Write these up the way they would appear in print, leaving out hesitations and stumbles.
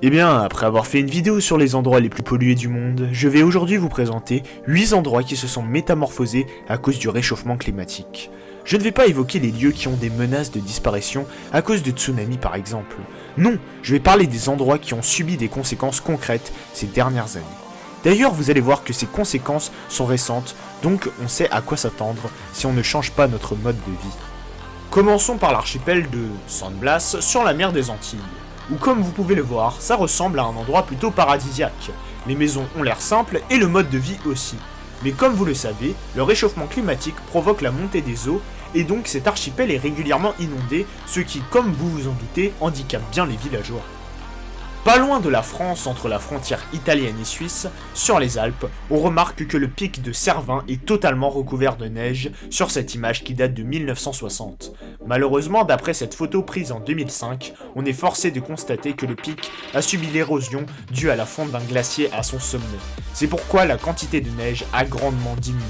Eh bien, après avoir fait une vidéo sur les endroits les plus pollués du monde, je vais aujourd'hui vous présenter 8 endroits qui se sont métamorphosés à cause du réchauffement climatique. Je ne vais pas évoquer les lieux qui ont des menaces de disparition à cause de tsunamis par exemple. Non, je vais parler des endroits qui ont subi des conséquences concrètes ces dernières années. D'ailleurs, vous allez voir que ces conséquences sont récentes, donc on sait à quoi s'attendre si on ne change pas notre mode de vie. Commençons par l'archipel de San Blas sur la mer des Antilles, où comme vous pouvez le voir, ça ressemble à un endroit plutôt paradisiaque. Les maisons ont l'air simples et le mode de vie aussi. Mais comme vous le savez, le réchauffement climatique provoque la montée des eaux et donc cet archipel est régulièrement inondé, ce qui, comme vous vous en doutez, handicape bien les villageois. Pas loin de la France, entre la frontière italienne et suisse, sur les Alpes, on remarque que le pic de Cervin est totalement recouvert de neige sur cette image qui date de 1960. Malheureusement, d'après cette photo prise en 2005, on est forcé de constater que le pic a subi l'érosion due à la fonte d'un glacier à son sommet. C'est pourquoi la quantité de neige a grandement diminué.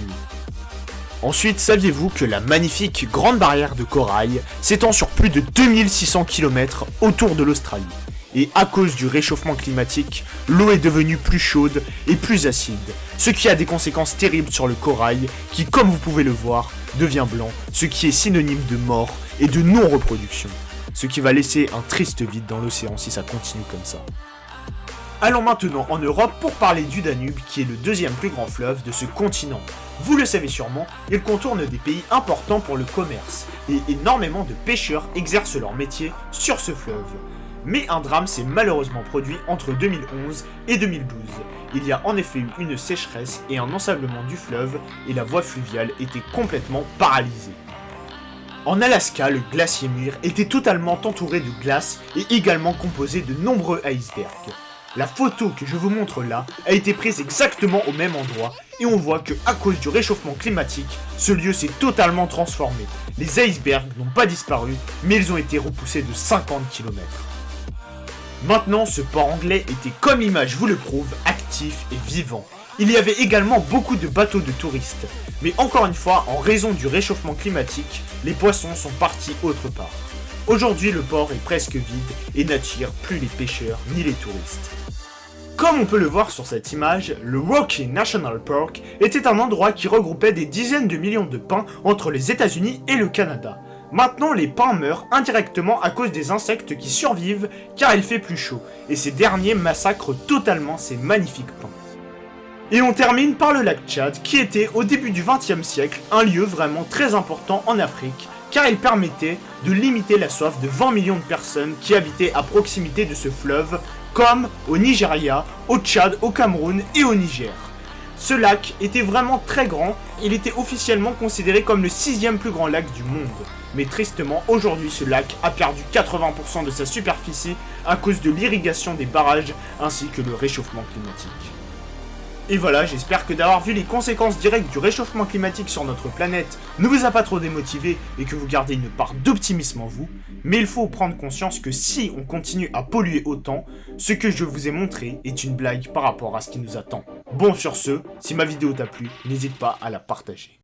Ensuite, saviez-vous que la magnifique Grande Barrière de Corail s'étend sur plus de 2600 km autour de l'Australie? Et à cause du réchauffement climatique, l'eau est devenue plus chaude et plus acide, ce qui a des conséquences terribles sur le corail qui, comme vous pouvez le voir, devient blanc, ce qui est synonyme de mort et de non-reproduction, ce qui va laisser un triste vide dans l'océan si ça continue comme ça. Allons maintenant en Europe pour parler du Danube, qui est le deuxième plus grand fleuve de ce continent. Vous le savez sûrement, il contourne des pays importants pour le commerce, et énormément de pêcheurs exercent leur métier sur ce fleuve. Mais un drame s'est malheureusement produit entre 2011 et 2012. Il y a en effet eu une sécheresse et un ensablement du fleuve et la voie fluviale était complètement paralysée. En Alaska, le glacier Muir était totalement entouré de glace et également composé de nombreux icebergs. La photo que je vous montre là a été prise exactement au même endroit et on voit que à cause du réchauffement climatique, ce lieu s'est totalement transformé. Les icebergs n'ont pas disparu, mais ils ont été repoussés de 50 km. Maintenant, ce port anglais était, comme l'image vous le prouve, actif et vivant. Il y avait également beaucoup de bateaux de touristes. Mais encore une fois, en raison du réchauffement climatique, les poissons sont partis autre part. Aujourd'hui, le port est presque vide et n'attire plus les pêcheurs ni les touristes. Comme on peut le voir sur cette image, le Rocky National Park était un endroit qui regroupait des dizaines de millions de pins entre les États-Unis et le Canada. Maintenant, les pins meurent indirectement à cause des insectes qui survivent car il fait plus chaud, et ces derniers massacrent totalement ces magnifiques pins. Et on termine par le lac Tchad, qui était au début du XXe siècle un lieu vraiment très important en Afrique, car il permettait de limiter la soif de 20 millions de personnes qui habitaient à proximité de ce fleuve, comme au Nigeria, au Tchad, au Cameroun et au Niger. Ce lac était vraiment très grand, il était officiellement considéré comme le 6e plus grand lac du monde. Mais tristement, aujourd'hui ce lac a perdu 80% de sa superficie à cause de l'irrigation des barrages ainsi que le réchauffement climatique. Et voilà, j'espère que d'avoir vu les conséquences directes du réchauffement climatique sur notre planète ne vous a pas trop démotivé et que vous gardez une part d'optimisme en vous, mais il faut prendre conscience que si on continue à polluer autant, ce que je vous ai montré est une blague par rapport à ce qui nous attend. Bon sur ce, si ma vidéo t'a plu, n'hésite pas à la partager.